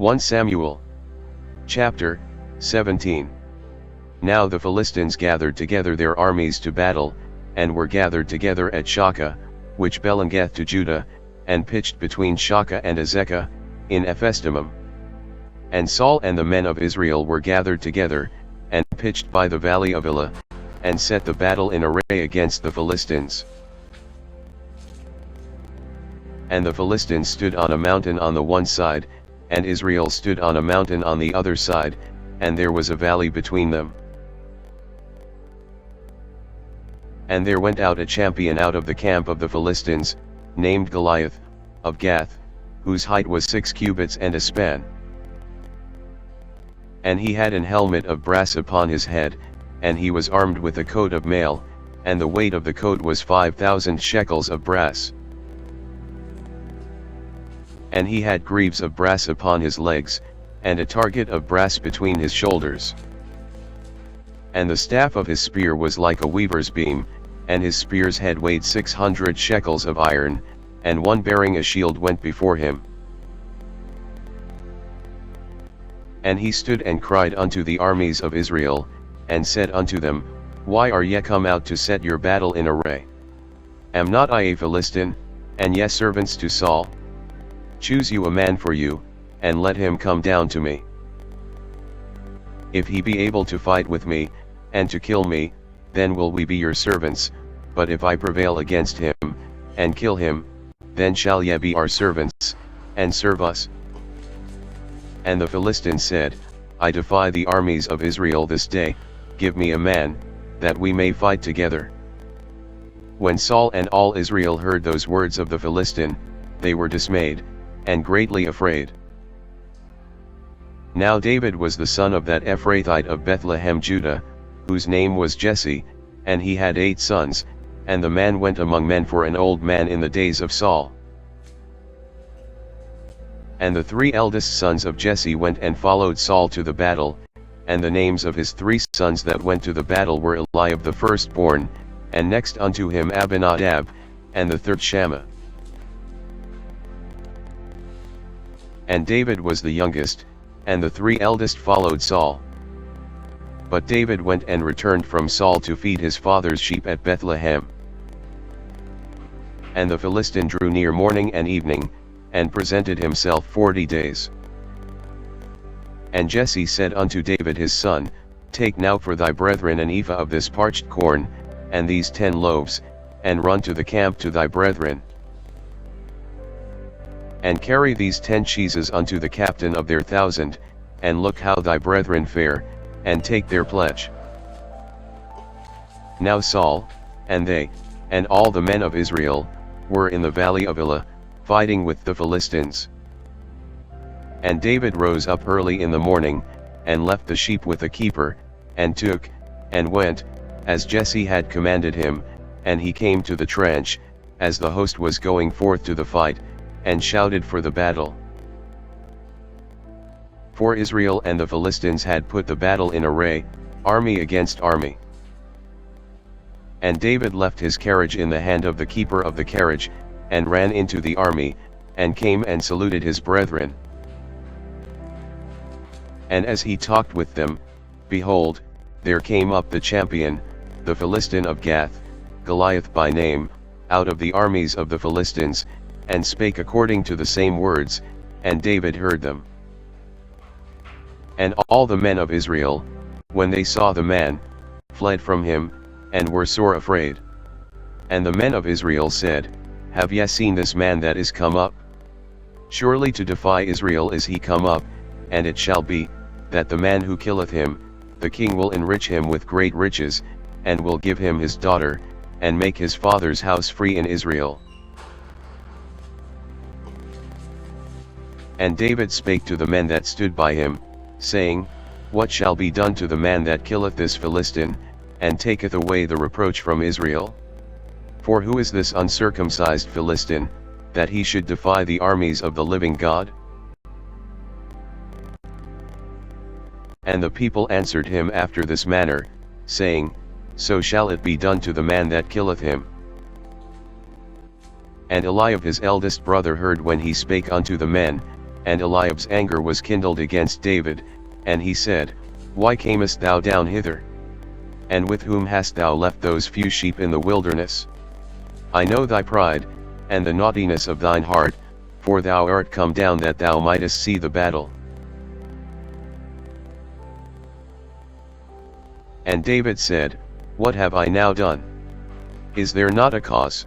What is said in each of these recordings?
1 Samuel. Chapter 17. Now the Philistines gathered together their armies to battle, and were gathered together at Shakah, which belongeth to Judah, and pitched between Shakah and Azekah, in Ephesdammim. And Saul and the men of Israel were gathered together, and pitched by the valley of Elah, and set the battle in array against the Philistines. And the Philistines stood on a mountain on the one side, and Israel stood on a mountain on the other side, and there was a valley between them. And there went out a champion out of the camp of the Philistines, named Goliath, of Gath, whose height was 6 cubits and a span. And he had an helmet of brass upon his head, and he was armed with a coat of mail, and the weight of the coat was 5,000 shekels of brass. And he had greaves of brass upon his legs, and a target of brass between his shoulders. And the staff of his spear was like a weaver's beam, and his spear's head weighed 600 shekels of iron, and one bearing a shield went before him. And he stood and cried unto the armies of Israel, and said unto them, Why are ye come out to set your battle in array? Am not I a Philistine, and ye servants to Saul? Choose you a man for you, and let him come down to me. If he be able to fight with me, and to kill me, then will we be your servants, but if I prevail against him, and kill him, then shall ye be our servants, and serve us. And the Philistine said, I defy the armies of Israel this day, give me a man, that we may fight together. When Saul and all Israel heard those words of the Philistine, they were dismayed, and greatly afraid. Now David was the son of that Ephrathite of Bethlehem Judah, whose name was Jesse, and he had 8 sons, and the man went among men for an old man in the days of Saul. And the 3 eldest sons of Jesse went and followed Saul to the battle, and the names of his 3 sons that went to the battle were Eliab the firstborn, and next unto him Abinadab, and the third Shammah. And David was the youngest, and the 3 eldest followed Saul. But David went and returned from Saul to feed his father's sheep at Bethlehem. And the Philistine drew near morning and evening, and presented himself 40 days. And Jesse said unto David his son, Take now for thy brethren an ephah of this parched corn, and these 10 loaves, and run to the camp to thy brethren. And carry these 10 cheeses unto the captain of their 1,000, and look how thy brethren fare, and take their pledge. Now Saul, and they, and all the men of Israel, were in the valley of Elah, fighting with the Philistines. And David rose up early in the morning, and left the sheep with a keeper, and took, and went, as Jesse had commanded him, and he came to the trench, as the host was going forth to the fight, and shouted for the battle. For Israel and the Philistines had put the battle in array, army against army. And David left his carriage in the hand of the keeper of the carriage, and ran into the army, and came and saluted his brethren. And as he talked with them, behold, there came up the champion, the Philistine of Gath, Goliath by name, out of the armies of the Philistines, and spake according to the same words, and David heard them. And all the men of Israel, when they saw the man, fled from him, and were sore afraid. And the men of Israel said, Have ye seen this man that is come up? Surely to defy Israel is he come up, and it shall be, that the man who killeth him, the king will enrich him with great riches, and will give him his daughter, and make his father's house free in Israel. And David spake to the men that stood by him, saying, What shall be done to the man that killeth this Philistine, and taketh away the reproach from Israel? For who is this uncircumcised Philistine, that he should defy the armies of the living God? And the people answered him after this manner, saying, So shall it be done to the man that killeth him. And Eliab his eldest brother heard when he spake unto the men, and Eliab's anger was kindled against David, and he said, Why camest thou down hither? And with whom hast thou left those few sheep in the wilderness? I know thy pride, and the naughtiness of thine heart, for thou art come down that thou mightest see the battle. And David said, What have I now done? Is there not a cause?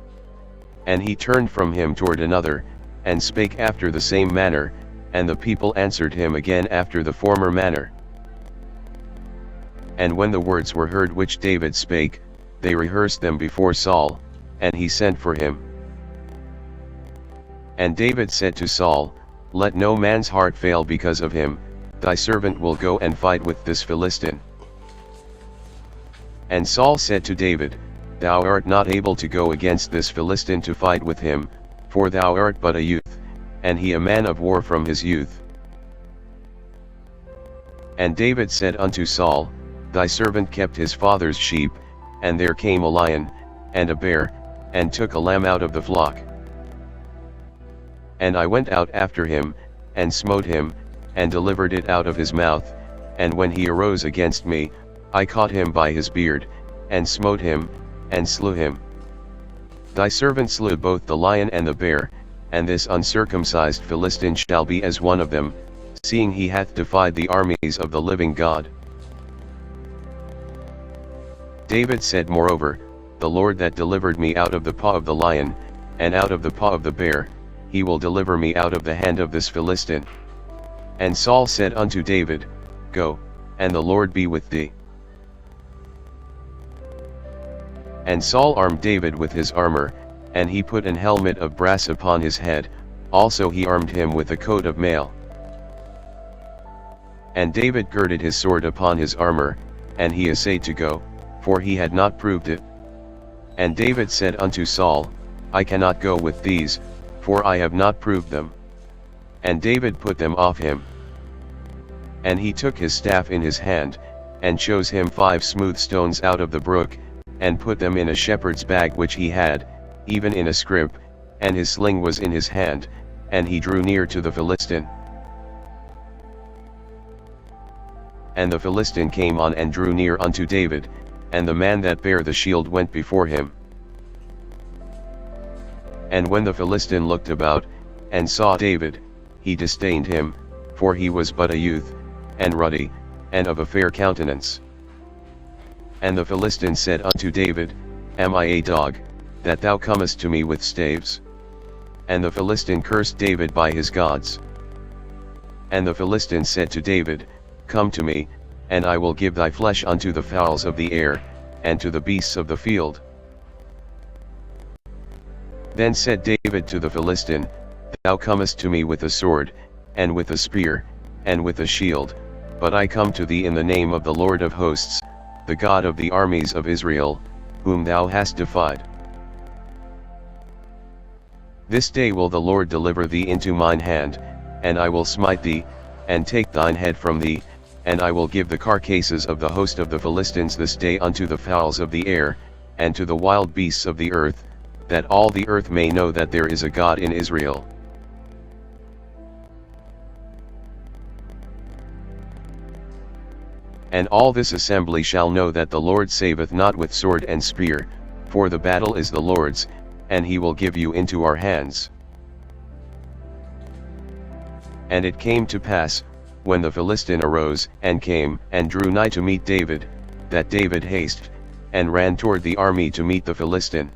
And he turned from him toward another, and spake after the same manner, and the people answered him again after the former manner. And when the words were heard which David spake, they rehearsed them before Saul, and he sent for him. And David said to Saul, Let no man's heart fail because of him, thy servant will go and fight with this Philistine. And Saul said to David, Thou art not able to go against this Philistine to fight with him, for thou art but a youth, and he a man of war from his youth. And David said unto Saul, Thy servant kept his father's sheep, and there came a lion, and a bear, and took a lamb out of the flock. And I went out after him, and smote him, and delivered it out of his mouth, and when he arose against me, I caught him by his beard, and smote him, and slew him. Thy servant slew both the lion and the bear, and this uncircumcised Philistine shall be as one of them, seeing he hath defied the armies of the living God. David said moreover, The Lord that delivered me out of the paw of the lion, and out of the paw of the bear, he will deliver me out of the hand of this Philistine. And Saul said unto David, Go, and the Lord be with thee. And Saul armed David with his armor, and he put an helmet of brass upon his head, also he armed him with a coat of mail. And David girded his sword upon his armor, and he essayed to go, for he had not proved it. And David said unto Saul, I cannot go with these, for I have not proved them. And David put them off him. And he took his staff in his hand, and chose him 5 smooth stones out of the brook, and put them in a shepherd's bag which he had, even in a scrip, and his sling was in his hand, and he drew near to the Philistine. And the Philistine came on and drew near unto David, and the man that bare the shield went before him. And when the Philistine looked about, and saw David, he disdained him, for he was but a youth, and ruddy, and of a fair countenance. And the Philistine said unto David, Am I a dog, that thou comest to me with staves? And the Philistine cursed David by his gods. And the Philistine said to David, Come to me, and I will give thy flesh unto the fowls of the air, and to the beasts of the field. Then said David to the Philistine, Thou comest to me with a sword, and with a spear, and with a shield, but I come to thee in the name of the Lord of hosts, the God of the armies of Israel, whom thou hast defied. This day will the Lord deliver thee into mine hand, and I will smite thee, and take thine head from thee, and I will give the carcasses of the host of the Philistines this day unto the fowls of the air, and to the wild beasts of the earth, that all the earth may know that there is a God in Israel. And all this assembly shall know that the Lord saveth not with sword and spear, for the battle is the Lord's, and he will give you into our hands. And it came to pass, when the Philistine arose, and came, and drew nigh to meet David, that David hasted, and ran toward the army to meet the Philistine.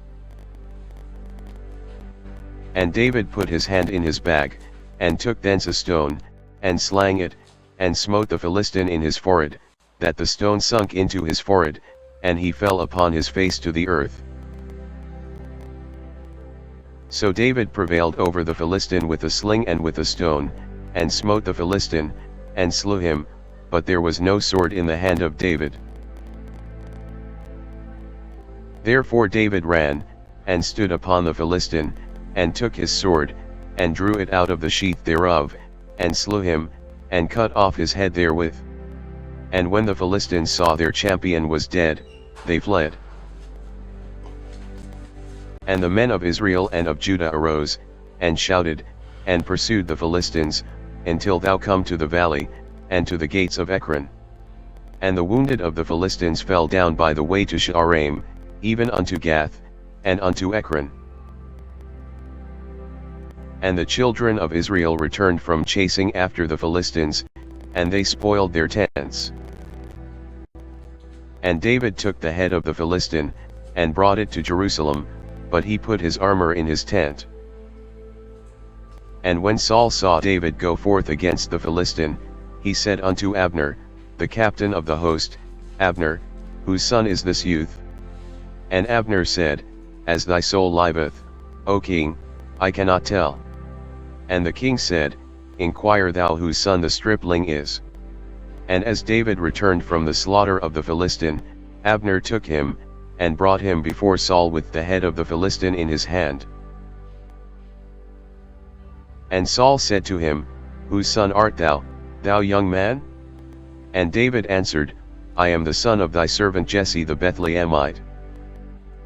And David put his hand in his bag, and took thence a stone, and slang it, and smote the Philistine in his forehead, that the stone sunk into his forehead, and he fell upon his face to the earth. So David prevailed over the Philistine with a sling and with a stone, and smote the Philistine, and slew him, but there was no sword in the hand of David. Therefore David ran, and stood upon the Philistine, and took his sword, and drew it out of the sheath thereof, and slew him, and cut off his head therewith. And when the Philistines saw their champion was dead, they fled. And the men of Israel and of Judah arose, and shouted, and pursued the Philistines, until thou come to the valley, and to the gates of Ekron. And the wounded of the Philistines fell down by the way to Shaaraim, even unto Gath, and unto Ekron. And the children of Israel returned from chasing after the Philistines, and they spoiled their tents. And David took the head of the Philistine, and brought it to Jerusalem, but he put his armor in his tent. And when Saul saw David go forth against the Philistine, he said unto Abner, the captain of the host, Abner, whose son is this youth? And Abner said, As thy soul liveth, O king, I cannot tell. And the king said, Inquire thou whose son the stripling is. And as David returned from the slaughter of the Philistine, Abner took him, and brought him before Saul with the head of the Philistine in his hand. And Saul said to him, Whose son art thou, thou young man? And David answered, I am the son of thy servant Jesse the Bethlehemite.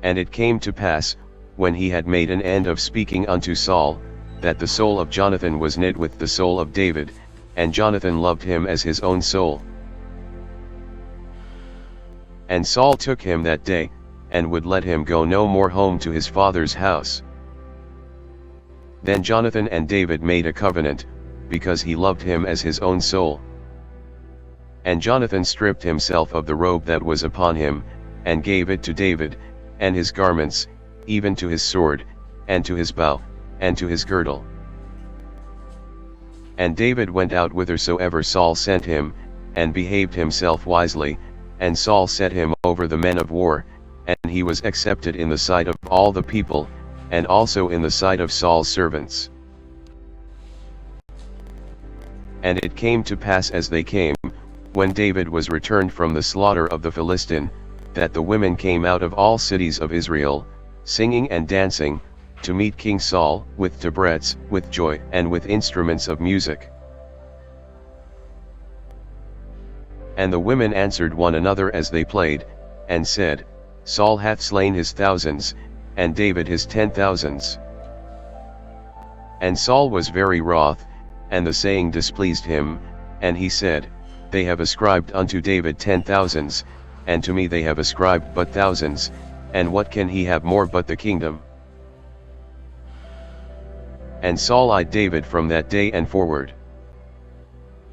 And it came to pass, when he had made an end of speaking unto Saul, that the soul of Jonathan was knit with the soul of David, and Jonathan loved him as his own soul. And Saul took him that day, and would let him go no more home to his father's house. Then Jonathan and David made a covenant, because he loved him as his own soul. And Jonathan stripped himself of the robe that was upon him, and gave it to David, and his garments, even to his sword, and to his bow, and to his girdle. And David went out whithersoever Saul sent him, and behaved himself wisely, and Saul set him over the men of war, and he was accepted in the sight of all the people, and also in the sight of Saul's servants. And it came to pass as they came, when David was returned from the slaughter of the Philistine, that the women came out of all cities of Israel, singing and dancing, to meet King Saul, with tabrets, with joy, and with instruments of music. And the women answered one another as they played, and said, Saul hath slain his thousands, and David his 10,000s. And Saul was very wroth, and the saying displeased him, and he said, They have ascribed unto David 10,000s, and to me they have ascribed but thousands, and what can he have more but the kingdom? And Saul eyed David from that day and forward.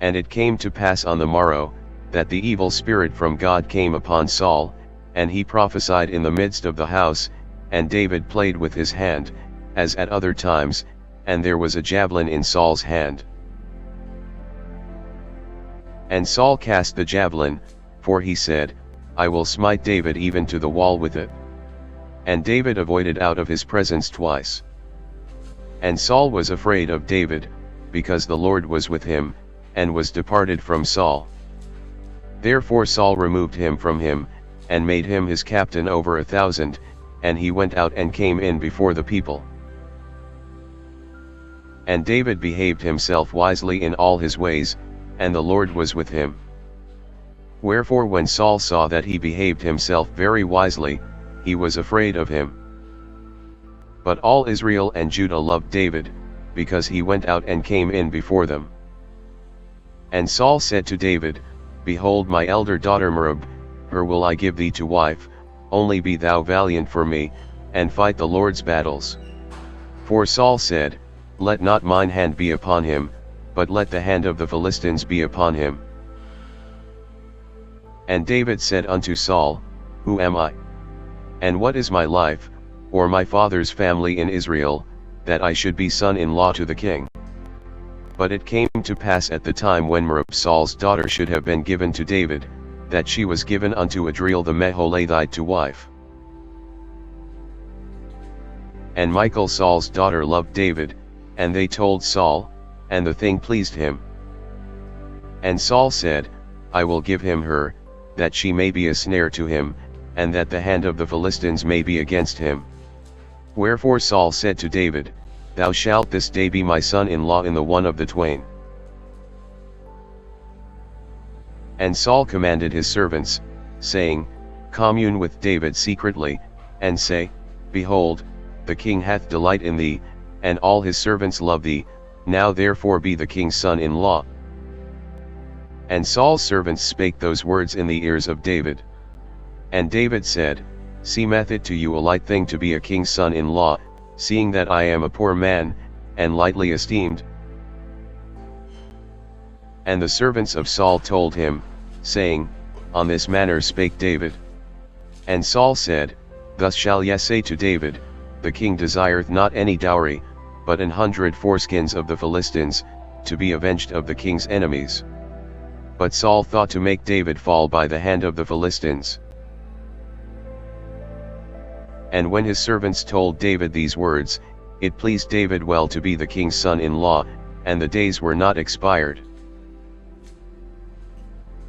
And it came to pass on the morrow, that the evil spirit from God came upon Saul, and he prophesied in the midst of the house, and David played with his hand, as at other times, and there was a javelin in Saul's hand. And Saul cast the javelin, for he said, I will smite David even to the wall with it. And David avoided out of his presence twice. And Saul was afraid of David, because the Lord was with him, and was departed from Saul. Therefore Saul removed him from him, and made him his captain over 1,000, and he went out and came in before the people. And David behaved himself wisely in all his ways, and the Lord was with him. Wherefore when Saul saw that he behaved himself very wisely, he was afraid of him. But all Israel and Judah loved David, because he went out and came in before them. And Saul said to David, Behold my elder daughter Merab, her will I give thee to wife, only be thou valiant for me, and fight the Lord's battles. For Saul said, Let not mine hand be upon him, but let the hand of the Philistines be upon him. And David said unto Saul, Who am I? And what is my life, or my father's family in Israel, that I should be son-in-law to the king? But it came to pass at the time when Merab Saul's daughter should have been given to David, that she was given unto Adriel the Meholathite to wife. And Michal Saul's daughter loved David, and they told Saul, and the thing pleased him. And Saul said, I will give him her, that she may be a snare to him, and that the hand of the Philistines may be against him. Wherefore Saul said to David, Thou shalt this day be my son-in-law in the one of the twain. And Saul commanded his servants, saying, Commune with David secretly, and say, Behold, the king hath delight in thee, and all his servants love thee, now therefore be the king's son-in-law. And Saul's servants spake those words in the ears of David. And David said, Seemeth it to you a light thing to be a king's son-in-law, seeing that I am a poor man, and lightly esteemed? And the servants of Saul told him, saying, On this manner spake David. And Saul said, Thus shall ye say to David, The king desireth not any dowry, but 100 foreskins of the Philistines, to be avenged of the king's enemies. But Saul thought to make David fall by the hand of the Philistines. And when his servants told David these words, it pleased David well to be the king's son-in-law, and the days were not expired.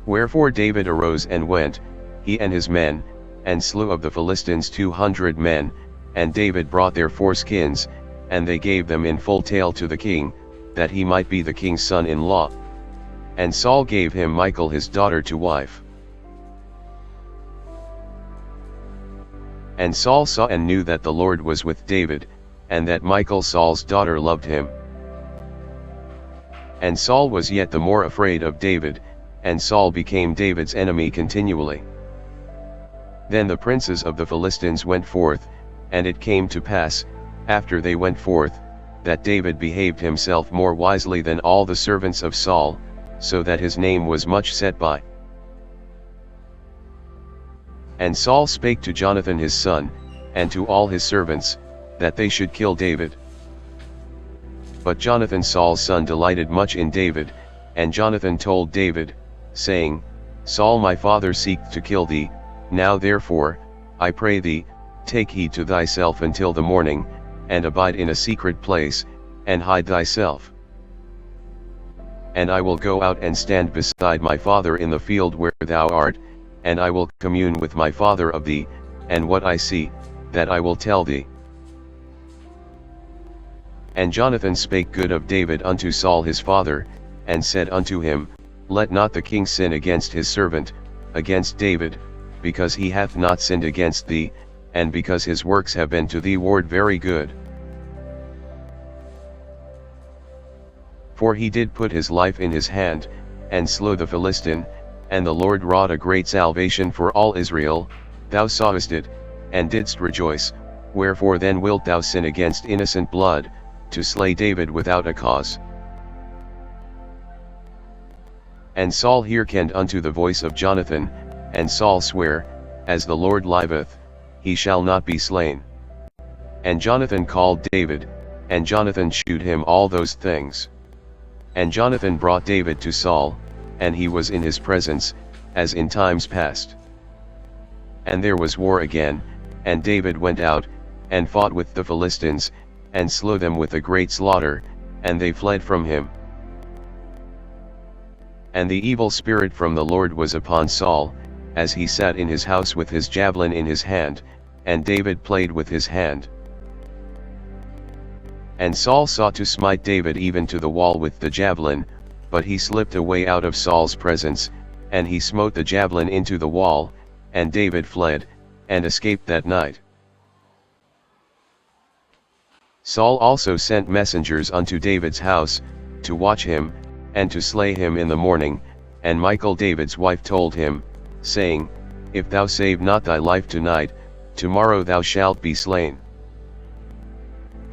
Wherefore David arose and went, he and his men, and slew of the Philistines 200 men, and David brought their foreskins, and they gave them in full tale to the king, that he might be the king's son-in-law. And Saul gave him Michal his daughter to wife. And Saul saw and knew that the Lord was with David, and that Michal Saul's daughter loved him. And Saul was yet the more afraid of David, and Saul became David's enemy continually. Then the princes of the Philistines went forth, and it came to pass, after they went forth, that David behaved himself more wisely than all the servants of Saul, so that his name was much set by. And Saul spake to Jonathan his son, and to all his servants, that they should kill David. But Jonathan Saul's son delighted much in David, and Jonathan told David, saying, Saul my father seeketh to kill thee, now therefore, I pray thee, take heed to thyself until the morning, and abide in a secret place, and hide thyself. And I will go out and stand beside my father in the field where thou art, and I will commune with my father of thee, and what I see, that I will tell thee. And Jonathan spake good of David unto Saul his father, and said unto him, Let not the king sin against his servant, against David, because he hath not sinned against thee, and because his works have been to thee ward very good. For he did put his life in his hand, and slew the Philistine, and the Lord wrought a great salvation for all Israel, thou sawest it, and didst rejoice, wherefore then wilt thou sin against innocent blood, to slay David without a cause? And Saul hearkened unto the voice of Jonathan, and Saul sware, As the Lord liveth, he shall not be slain. And Jonathan called David, and Jonathan shewed him all those things. And Jonathan brought David to Saul, and he was in his presence, as in times past. And there was war again, and David went out, and fought with the Philistines, and slew them with a great slaughter, and they fled from him. And the evil spirit from the Lord was upon Saul, as he sat in his house with his javelin in his hand, and David played with his hand. And Saul sought to smite David even to the wall with the javelin, but he slipped away out of Saul's presence, and he smote the javelin into the wall, and David fled, and escaped that night. Saul also sent messengers unto David's house, to watch him, and to slay him in the morning, and Michal David's wife told him, saying, If thou save not thy life tonight, tomorrow thou shalt be slain.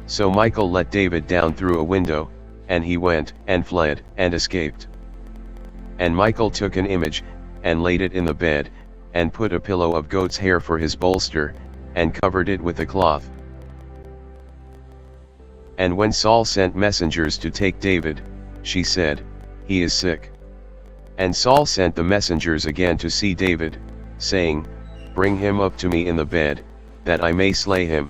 So Michal let David down through a window, and he went, and fled, and escaped. And Michal took an image, and laid it in the bed, and put a pillow of goat's hair for his bolster, and covered it with a cloth. And when Saul sent messengers to take David, she said, He is sick. And Saul sent the messengers again to see David, saying, Bring him up to me in the bed, that I may slay him.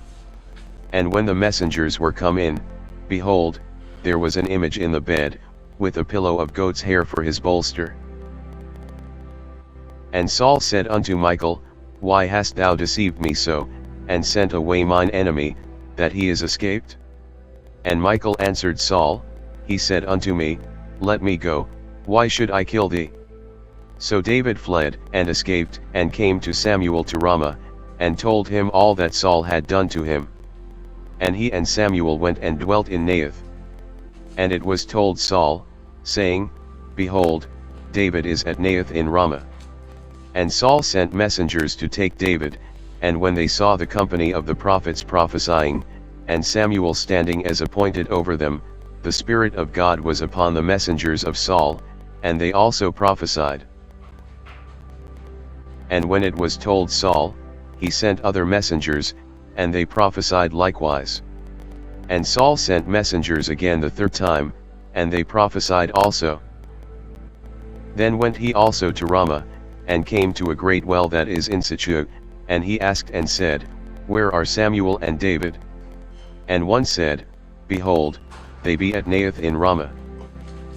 And when the messengers were come in, behold, there was an image in the bed, with a pillow of goat's hair for his bolster. And Saul said unto Michal, Why hast thou deceived me so, and sent away mine enemy, that he is escaped? And Michal answered Saul, He said unto me, Let me go, why should I kill thee? So David fled, and escaped, and came to Samuel to Ramah, and told him all that Saul had done to him. And he and Samuel went and dwelt in Naioth. And it was told Saul, saying, Behold, David is at Naioth in Ramah. And Saul sent messengers to take David, and when they saw the company of the prophets prophesying, and Samuel standing as appointed over them, the Spirit of God was upon the messengers of Saul, and they also prophesied. And when it was told Saul, he sent other messengers, and they prophesied likewise. And Saul sent messengers again the third time, and they prophesied also. Then went he also to Ramah, and came to a great well that is in Sechu, and he asked and said, Where are Samuel and David? And one said, Behold, they be at Naioth in Ramah.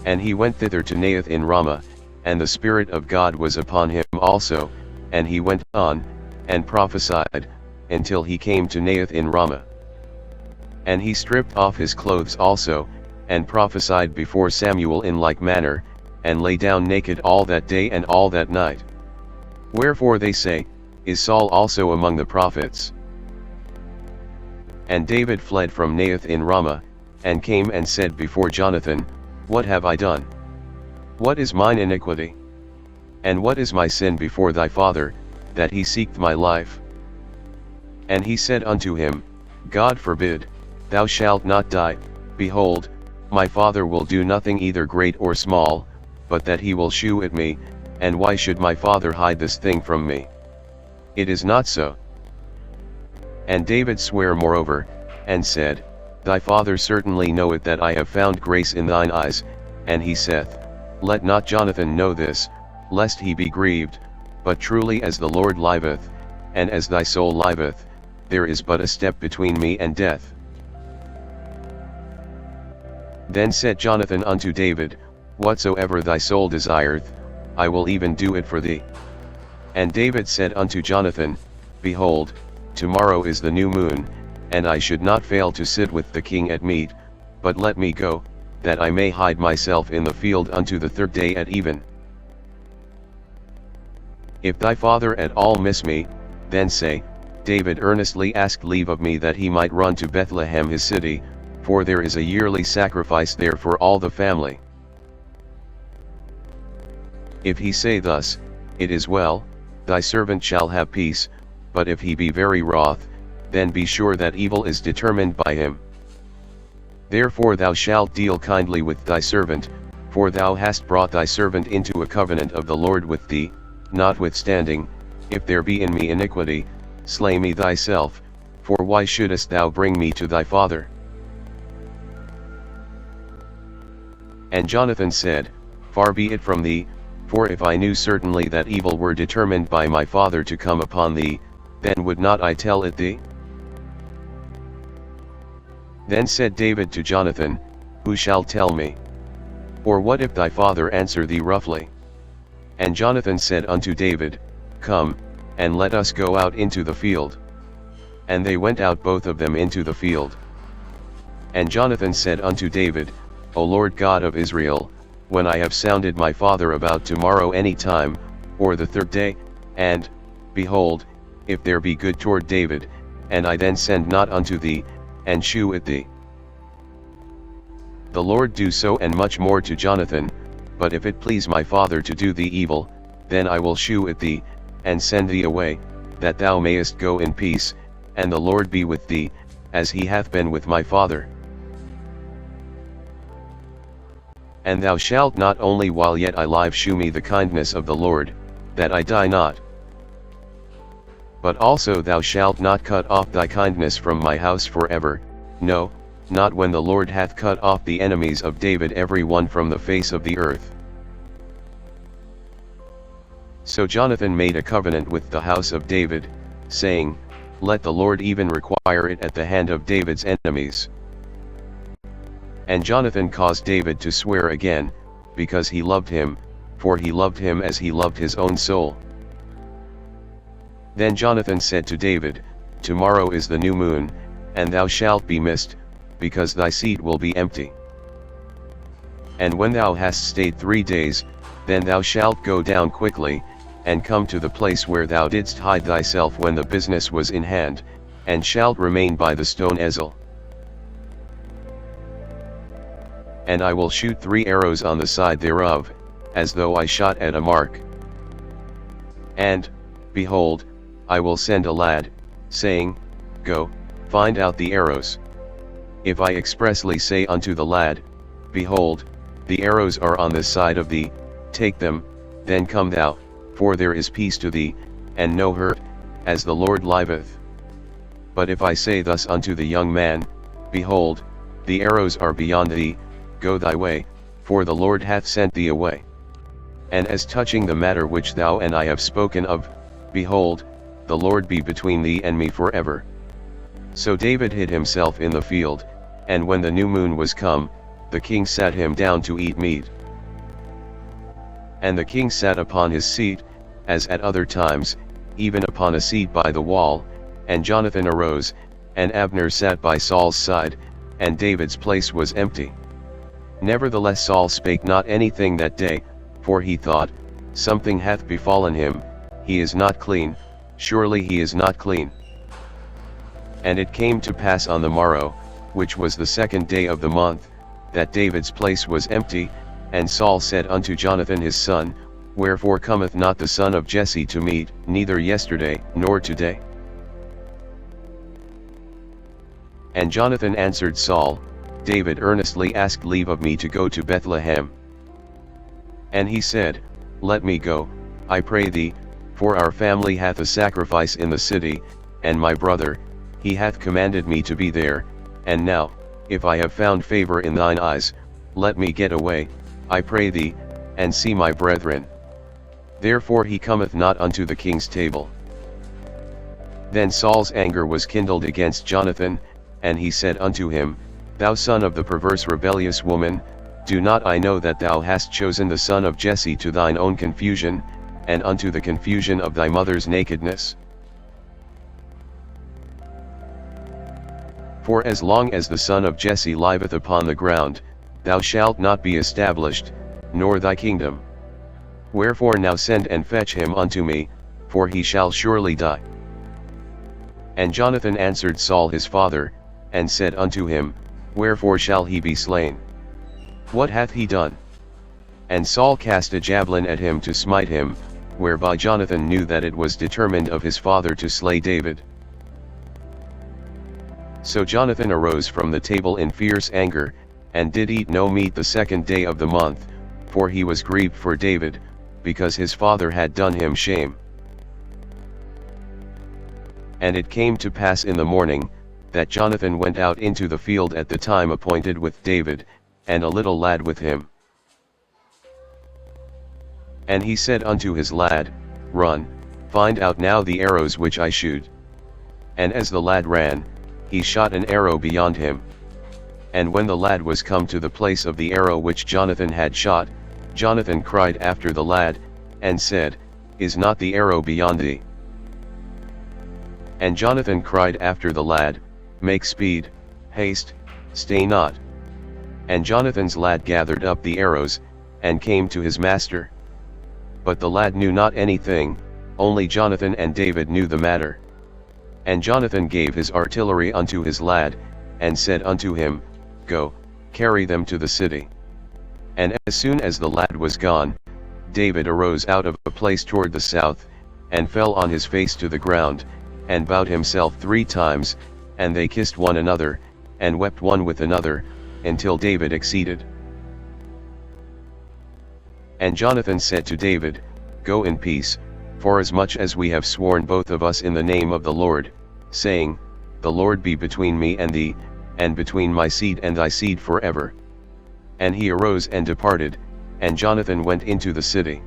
And he went thither to Naioth in Ramah, and the Spirit of God was upon him also, and he went on, and prophesied, until he came to Naioth in Ramah. And he stripped off his clothes also, and prophesied before Samuel in like manner, and lay down naked all that day and all that night. Wherefore they say, Is Saul also among the prophets? And David fled from Naioth in Ramah, and came and said before Jonathan, What have I done? What is mine iniquity? And what is my sin before thy father, that he seeked my life? And he said unto him, God forbid, thou shalt not die. Behold, my father will do nothing either great or small, but that he will shew it me, and why should my father hide this thing from me? It is not so. And David sware moreover, and said, Thy father certainly knoweth that I have found grace in thine eyes, and he saith, Let not Jonathan know this, lest he be grieved, but truly as the Lord liveth, and as thy soul liveth, there is but a step between me and death. Then said Jonathan unto David, Whatsoever thy soul desireth, I will even do it for thee. And David said unto Jonathan, Behold, tomorrow is the new moon, and I should not fail to sit with the king at meat, but let me go, that I may hide myself in the field unto the third day at even. If thy father at all miss me, then say, David earnestly asked leave of me that he might run to Bethlehem his city, for there is a yearly sacrifice there for all the family. If he say thus, It is well, thy servant shall have peace, but if he be very wroth, then be sure that evil is determined by him. Therefore thou shalt deal kindly with thy servant, for thou hast brought thy servant into a covenant of the Lord with thee. Notwithstanding, if there be in me iniquity, slay me thyself, for why shouldest thou bring me to thy father? And Jonathan said, Far be it from thee, for if I knew certainly that evil were determined by my father to come upon thee, then would not I tell it thee? Then said David to Jonathan, Who shall tell me? Or what if thy father answer thee roughly? And Jonathan said unto David, Come, and let us go out into the field. And they went out both of them into the field. And Jonathan said unto David, O Lord God of Israel, when I have sounded my father about tomorrow any time, or the third day, and, behold, if there be good toward David, and I then send not unto thee, and shew it thee. The Lord do so and much more to Jonathan, but if it please my father to do thee evil, then I will shew it thee, and send thee away, that thou mayest go in peace, and the Lord be with thee, as he hath been with my father. And thou shalt not only while yet I live shew me the kindness of the Lord, that I die not. But also thou shalt not cut off thy kindness from my house forever, no, not when the Lord hath cut off the enemies of David every one from the face of the earth. So Jonathan made a covenant with the house of David, saying, Let the Lord even require it at the hand of David's enemies. And Jonathan caused David to swear again, because he loved him, for he loved him as he loved his own soul. Then Jonathan said to David, Tomorrow is the new moon, and thou shalt be missed, because thy seat will be empty. And when thou hast stayed 3 days, then thou shalt go down quickly, and come to the place where thou didst hide thyself when the business was in hand, and shalt remain by the stone Ezel. and I will shoot 3 arrows on the side thereof, as though I shot at a mark. And, behold, I will send a lad, saying, Go, find out the arrows. If I expressly say unto the lad, Behold, the arrows are on this side of thee, take them, then come thou, for there is peace to thee, and no hurt, as the Lord liveth. But if I say thus unto the young man, Behold, the arrows are beyond thee, go thy way, for the Lord hath sent thee away. And as touching the matter which thou and I have spoken of, behold, the Lord be between thee and me forever. So David hid himself in the field, and when the new moon was come, the king sat him down to eat meat. And the king sat upon his seat, as at other times, even upon a seat by the wall, and Jonathan arose, and Abner sat by Saul's side, and David's place was empty. Nevertheless Saul spake not anything that day, for he thought, Something hath befallen him, he is not clean, surely he is not clean. And it came to pass on the morrow, which was the 2nd day of the month, that David's place was empty, and Saul said unto Jonathan his son, Wherefore cometh not the son of Jesse to meat, neither yesterday, nor today? And Jonathan answered Saul, David earnestly asked leave of me to go to Bethlehem. And he said, Let me go, I pray thee, for our family hath a sacrifice in the city, and my brother, he hath commanded me to be there, and now, if I have found favor in thine eyes, let me get away, I pray thee, and see my brethren. Therefore he cometh not unto the king's table. Then Saul's anger was kindled against Jonathan, and he said unto him, Thou son of the perverse rebellious woman, do not I know that thou hast chosen the son of Jesse to thine own confusion, and unto the confusion of thy mother's nakedness? For as long as the son of Jesse liveth upon the ground, thou shalt not be established, nor thy kingdom. Wherefore now send and fetch him unto me, for he shall surely die. And Jonathan answered Saul his father, and said unto him, Wherefore shall he be slain? What hath he done? And Saul cast a javelin at him to smite him, whereby Jonathan knew that it was determined of his father to slay David. So Jonathan arose from the table in fierce anger, and did eat no meat the 2nd day of the month, for he was grieved for David, because his father had done him shame. And it came to pass in the morning, that Jonathan went out into the field at the time appointed with David, and a little lad with him. And he said unto his lad, Run, find out now the arrows which I shoot. And as the lad ran, he shot an arrow beyond him. And when the lad was come to the place of the arrow which Jonathan had shot, Jonathan cried after the lad, and said, Is not the arrow beyond thee? And Jonathan cried after the lad, Make speed, haste, stay not. And Jonathan's lad gathered up the arrows, and came to his master. But the lad knew not anything, only Jonathan and David knew the matter. And Jonathan gave his artillery unto his lad, and said unto him, Go, carry them to the city. And as soon as the lad was gone, David arose out of a place toward the south, and fell on his face to the ground, and bowed himself 3 times, and they kissed one another, and wept one with another, until David exceeded. And Jonathan said to David, Go in peace, forasmuch as we have sworn both of us in the name of the Lord, saying, The Lord be between me and thee, and between my seed and thy seed forever. And he arose and departed, and Jonathan went into the city.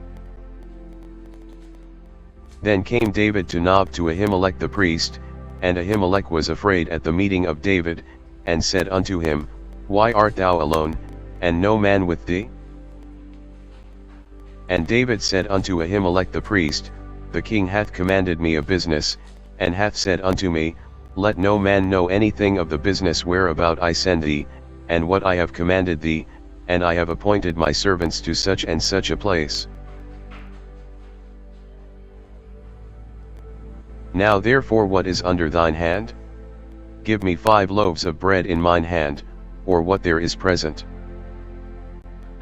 Then came David to Nob to Ahimelech the priest, and Ahimelech was afraid at the meeting of David, and said unto him, Why art thou alone, and no man with thee? And David said unto Ahimelech the priest, The king hath commanded me a business, and hath said unto me, Let no man know anything of the business whereabout I send thee, and what I have commanded thee, and I have appointed my servants to such and such a place. Now therefore what is under thine hand? Give me 5 loaves of bread in mine hand, or what there is present.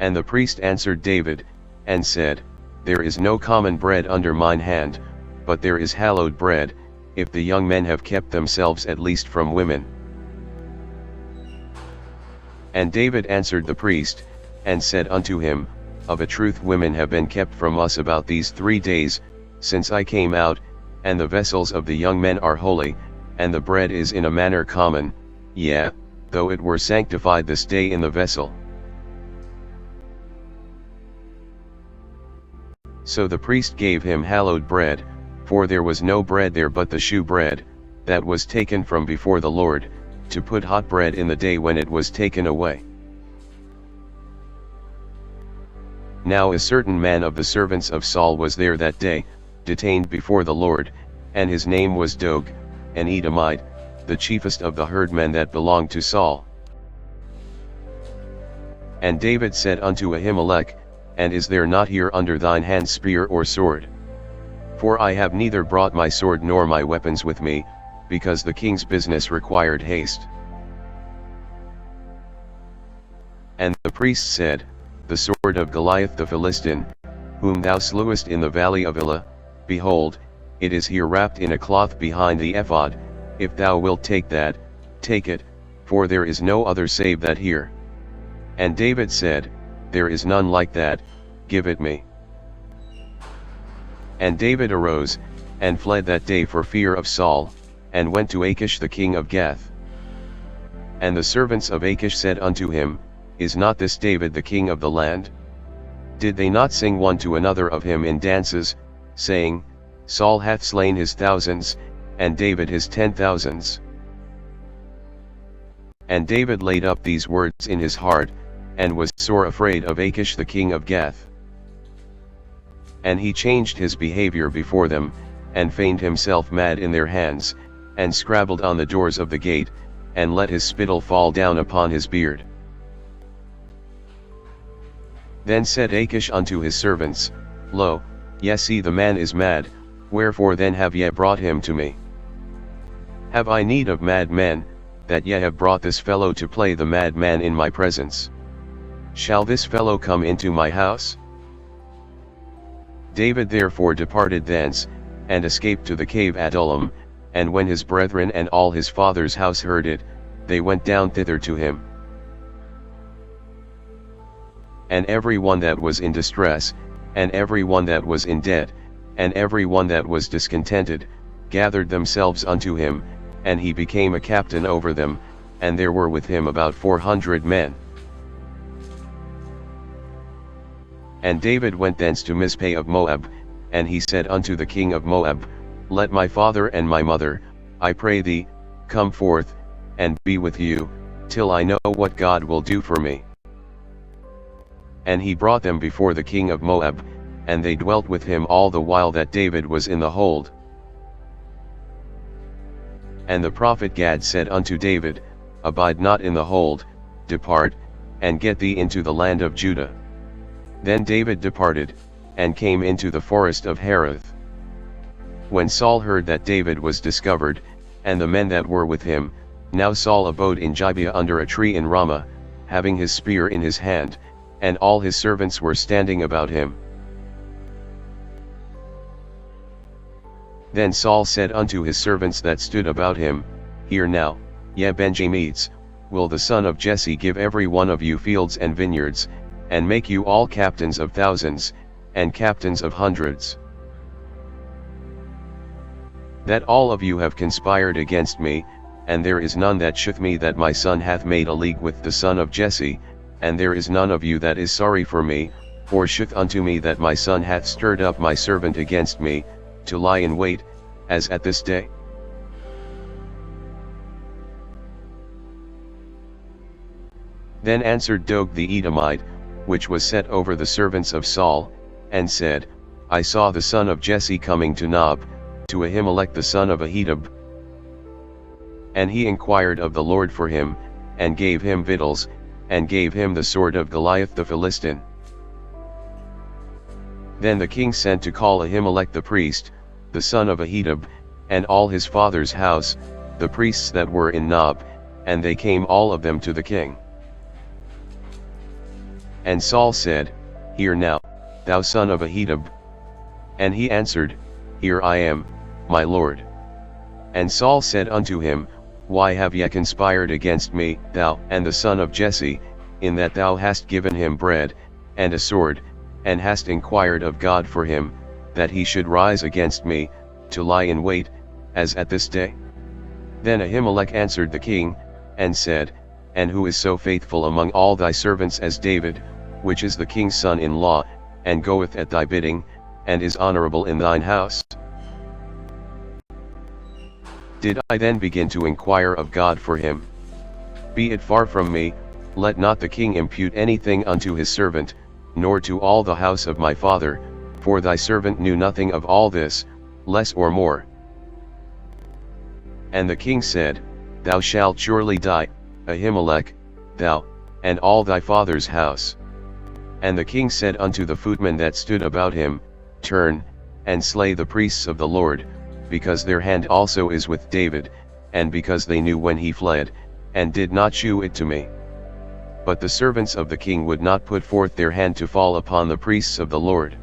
And the priest answered David, and said, There is no common bread under mine hand, but there is hallowed bread, if the young men have kept themselves at least from women. And David answered the priest, and said unto him, Of a truth women have been kept from us about these 3 days, since I came out, and the vessels of the young men are holy, and the bread is in a manner common, yea, though it were sanctified this day in the vessel. So the priest gave him hallowed bread, for there was no bread there but the shew bread, that was taken from before the Lord, to put hot bread in the day when it was taken away. Now a certain man of the servants of Saul was there that day, detained before the Lord, and his name was Doeg, an Edomite, the chiefest of the herdmen that belonged to Saul. And David said unto Ahimelech, And is there not here under thine hand spear or sword? For I have neither brought my sword nor my weapons with me, because the king's business required haste. And the priest said, The sword of Goliath the Philistine, whom thou slewest in the valley of Elah, behold, it is here wrapped in a cloth behind the ephod. If thou wilt take that, take it, for there is no other save that here. And David said, There is none like that, give it me. And David arose, and fled that day for fear of Saul, and went to Achish the king of Gath. And the servants of Achish said unto him, Is not this David the king of the land? Did they not sing one to another of him in dances, saying, Saul hath slain his thousands, and David his 10,000s? And David laid up these words in his heart, and was sore afraid of Achish the king of Gath. And he changed his behavior before them, and feigned himself mad in their hands, and scrabbled on the doors of the gate, and let his spittle fall down upon his beard. Then said Achish unto his servants, Lo, ye see the man is mad, wherefore then have ye brought him to me? Have I need of mad men, that ye have brought this fellow to play the mad man in my presence? Shall this fellow come into my house? David therefore departed thence, and escaped to the cave Adullam, and when his brethren and all his father's house heard it, they went down thither to him. And every one that was in distress, and every one that was in debt, and every one that was discontented, gathered themselves unto him, and he became a captain over them, and there were with him about 400 men. And David went thence to Mizpeh of Moab, and he said unto the king of Moab, Let my father and my mother, I pray thee, come forth, and be with you, till I know what God will do for me. And he brought them before the king of Moab, and they dwelt with him all the while that David was in the hold. And the prophet Gad said unto David, Abide not in the hold, depart, and get thee into the land of Judah. Then David departed, and came into the forest of Hereth. When Saul heard that David was discovered, and the men that were with him, now Saul abode in Gibeah under a tree in Ramah, having his spear in his hand, and all his servants were standing about him. Then Saul said unto his servants that stood about him, Hear now, ye Benjamites, will the son of Jesse give every one of you fields and vineyards, and make you all captains of thousands, and captains of hundreds? That all of you have conspired against me, and there is none that sheweth me that my son hath made a league with the son of Jesse, and there is none of you that is sorry for me, or sheweth unto me that my son hath stirred up my servant against me, to lie in wait, as at this day? Then answered Doeg the Edomite, which was set over the servants of Saul, and said, I saw the son of Jesse coming to Nob, to Ahimelech the son of Ahitub. And he inquired of the Lord for him, and gave him victuals, and gave him the sword of Goliath the Philistine. Then the king sent to call Ahimelech the priest, the son of Ahitub, and all his father's house, the priests that were in Nob, and they came all of them to the king. And Saul said, Hear now, thou son of Ahitub. And he answered, Here I am, my lord. And Saul said unto him, Why have ye conspired against me, thou and the son of Jesse, in that thou hast given him bread, and a sword, and hast inquired of God for him, that he should rise against me, to lie in wait, as at this day? Then Ahimelech answered the king, and said, And who is so faithful among all thy servants as David, which is the king's son-in-law, and goeth at thy bidding, and is honorable in thine house? Did I then begin to inquire of God for him? Be it far from me, let not the king impute anything unto his servant, nor to all the house of my father, for thy servant knew nothing of all this, less or more. And the king said, Thou shalt surely die, Ahimelech, thou, and all thy father's house. And the king said unto the footmen that stood about him, Turn, and slay the priests of the Lord, because their hand also is with David, and because they knew when he fled, and did not shew it to me. But the servants of the king would not put forth their hand to fall upon the priests of the Lord.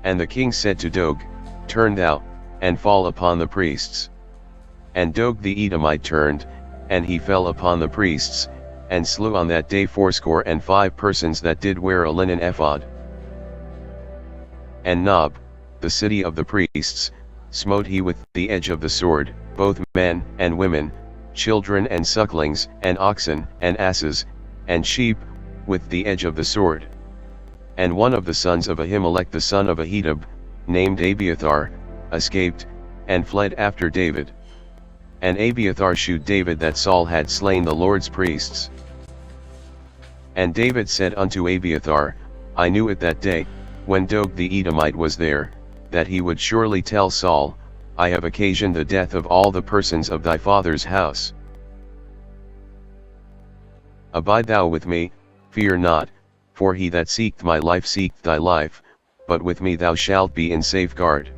And the king said to Doeg, Turn thou, and fall upon the priests. And Doeg the Edomite turned, and he fell upon the priests, and slew on that day 75 persons that did wear a linen ephod. And Nob, the city of the priests, smote he with the edge of the sword, both men and women, children and sucklings, and oxen, and asses, and sheep, with the edge of the sword. And one of the sons of Ahimelech the son of Ahitub, named Abiathar, escaped, and fled after David. And Abiathar shewed David that Saul had slain the Lord's priests. And David said unto Abiathar, I knew it that day, when Doeg the Edomite was there, that he would surely tell Saul, I have occasioned the death of all the persons of thy father's house. Abide thou with me, fear not, for he that seeketh my life seeketh thy life, but with me thou shalt be in safeguard.